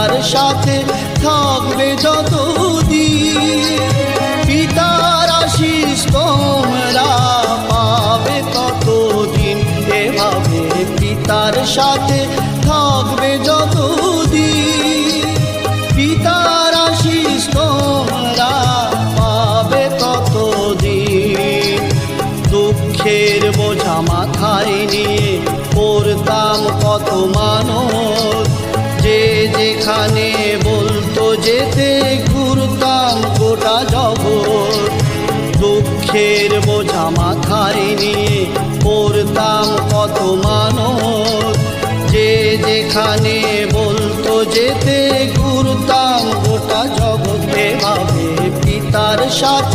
পিতার সাথে থাকবে যতদিন, পিতার আশিস তোমরা পাবে ততদিন। এভাবে পিতার সাথে থাকবে যতদিন, পিতার আশিস তোমরা পাবে ততদিন। দুঃখের বোঝা মাথায় নিয়ে পড়তাম কত মানব, যে যেখানে বলতো যেতে ঘুরতাম গোটা জগৎ। দুঃখের বোঝা মাথায় নিয়ে পড়তাম কত মানব, যে যেখানে বলতো যেতে ঘুরতাম গোটা জগৎ। এভাবে পিতার সাথে